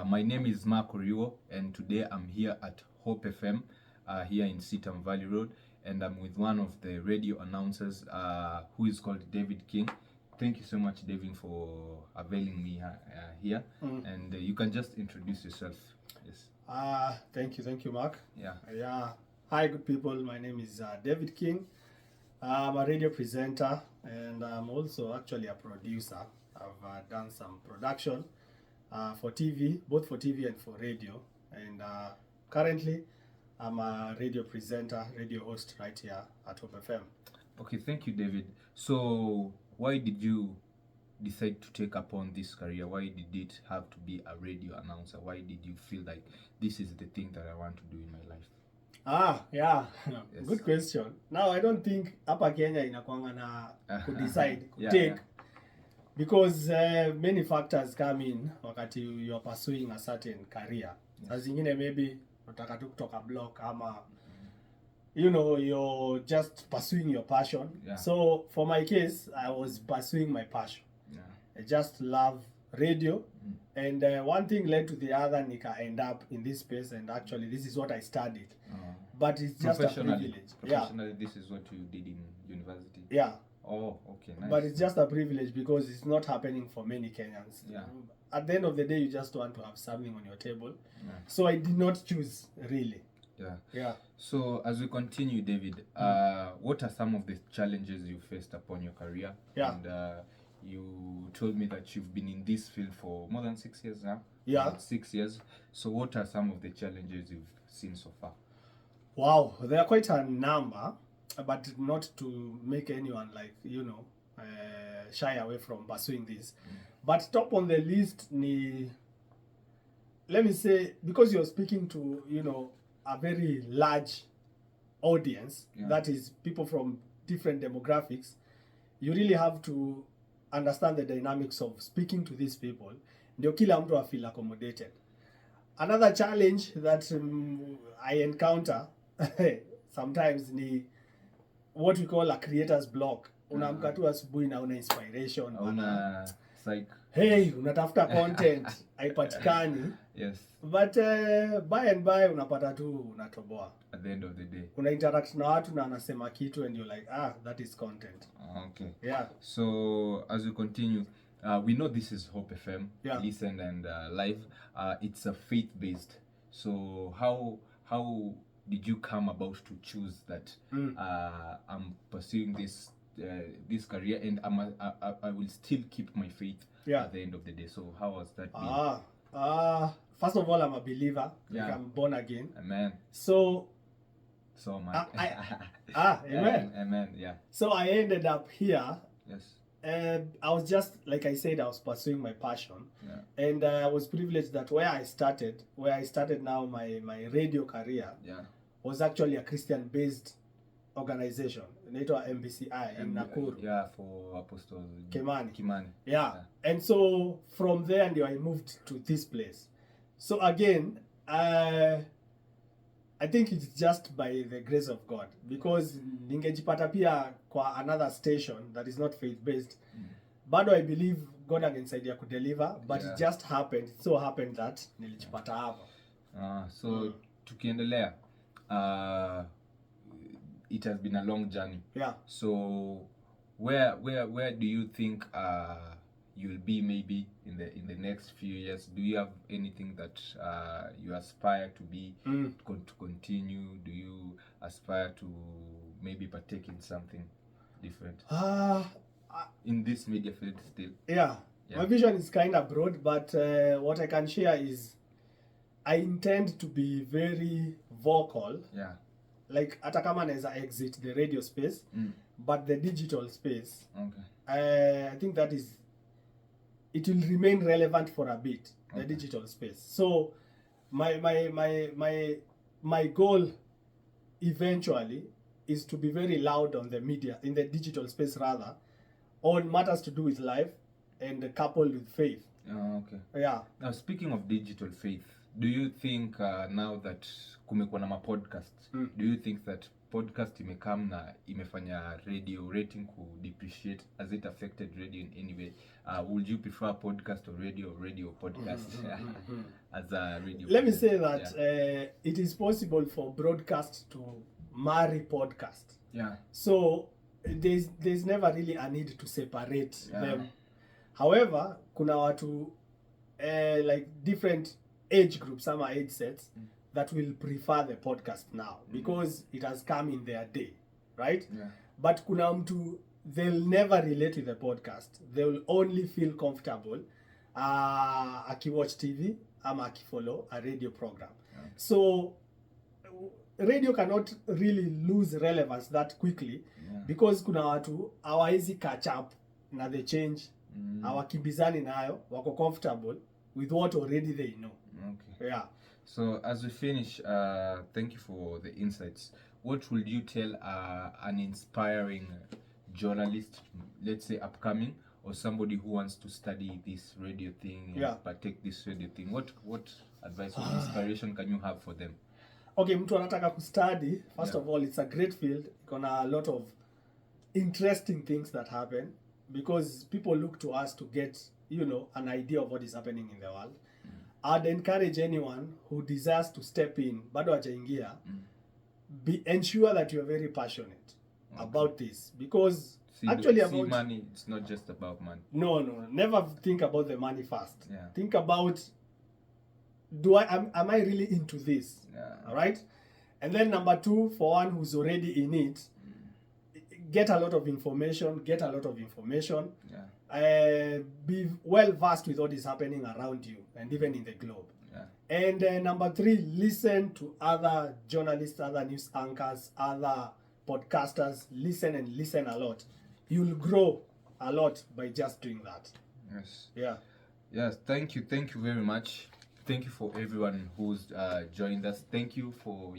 My name is Mark Oriwo, and today I'm here at Hope FM, here in Sitam Valley Road, and I'm with one of the radio announcers, who is called David King. Thank you so much, David, for availing me here. And you can just introduce yourself. Yes. Thank you, Mark. Yeah. Hi, good people. My name is David King. I'm a radio presenter, and I'm also actually a producer. I've done some production for TV, both for TV and for radio. And currently, I'm a radio presenter, radio host right here at Hope FM. Okay, thank you, David. So, why did you decide to take upon this career? Why did it have to be a radio announcer? Why did you feel like this is the thing that I want to do in my life? Yeah. Yes. Good question. Now, I don't think hapa Kenya inakuanga na decide Yeah, take. yeah. Because many factors come in wakati you're pursuing a certain career. As zingine maybe unataka tu kutoka block ama you're just pursuing your passion. Yeah. So for my case, I was pursuing my passion. Yeah. I just love radio, and one thing led to the other. Nika end up in this space, and actually this is what I studied. But it's just a privilege. Professionally, this is what you did in university. Yeah. Oh, okay, nice. But it's just a privilege because it's not happening for many Kenyans. Yeah. At the end of the day, you just want to have something on your table. Yeah. So I did not choose, really. Yeah. So as we continue, David, what are some of the challenges you faced upon your career? Yeah. And you told me that you've been in this field for more than 6 years now. Yeah. About 6 years. So what are some of the challenges you've seen so far? Wow, there are quite a number, but not to make anyone shy away from pursuing this. But top on the list, let me say, because you're speaking to a very large audience, that is people from different demographics, you really have to understand the dynamics of speaking to these people. Ndio kila mtu feel accommodated. Another challenge that I encounter sometimes ni what we call a creator's block. Unaamka tu asubuhi na una inspiration, unatafuta content haipatikani. Yes. But by and by unapata tu unatoboa. At the end of the day, una interact na watu na anasema kitu and you're like, that is content. Okay. Yeah. So as we continue, we know this is Hope FM, yeah. Listen and live. It's a faith-based. So how did you come about to choose that I'm pursuing this career and I will still keep my faith at the end of the day? So how has that been? First of all, I'm a believer. Yeah. I'm born again. Amen. So am I. Amen. Amen. Yeah. So I ended up here. Yes. I was just, like I said, I was pursuing my passion. Yeah. And I was privileged that where I started now my radio career was actually a Christian-based organization. Inaitwa MBCI in Nakuru. Yeah, for Apostle Kimani. Yeah. And so from there I moved to this place. So again, I think it's just by the grace of God, because ningejipata pia kwa another station that is not faith-based. Bado I believe God angenisaidia kudeliver, but it just happened. It so happened that nilijipata hapa. So tukiendelea, it has been a long journey. Yeah. So where do you think you'll be maybe in the next few years? Do you have anything that you aspire to be to continue? Do you aspire to maybe partake in something different in this media field still? Yeah. My vision is kind of broad, but what I can share is I intend to be very vocal. Yeah. Like hata kama naweza exit the radio space, but the digital space, okay. I think that it will remain relevant for a bit, the digital space. So my goal eventually is to be very loud on the media, in the digital space rather, on matters to do with life and coupled with faith. Okay. Yeah. Now speaking of digital faith, do you think now that kumekuwa na podcast, do you think that podcast imekam na imefanya radio rating ku depreciate, has it affected radio in any way? Would you prefer podcast or radio podcast as a radio? Let me say that it is possible for broadcast to marry podcast. Yeah. So there's never really a need to separate them. However, kuna watu like different age groups, some age sets that will prefer the podcast now because it has come in their day, right? Yeah. But kuna mtu, they'll never relate with the podcast. They will only feel comfortable akiwatch TV ama akifollow a radio program. Yeah. So radio cannot really lose relevance that quickly because kuna watu hawawezi catch up na the change, hawakimbizani nayo, wako comfortable with what already they know. Okay. Yeah. So as we finish, thank you for the insights. What would you tell an inspiring journalist, let's say upcoming, or somebody who wants to study this radio thing and partake this radio thing? What advice or inspiration can you have for them? Okay, mtu anataka kustudy, first of all, it's a great field. Gonna a lot of interesting things that happen because people look to us to get, an idea of what is happening in the world. I'd encourage anyone who desires to step in, bado hajaingia, ensure that you're very passionate about this because about money, it's not just about money. No, never think about the money first. Yeah. Think about, am I really into this? All right? And then number 2, for one who's already in it, get a lot of information. Be well versed with what is happening around you and even in the globe. And number 3, listen to other journalists, other news anchors, other podcasters. Listen a lot. You'll grow a lot by just doing that. Yes. Yeah. Yes, thank you very much. Thank you for everyone who's joined us. Thank you for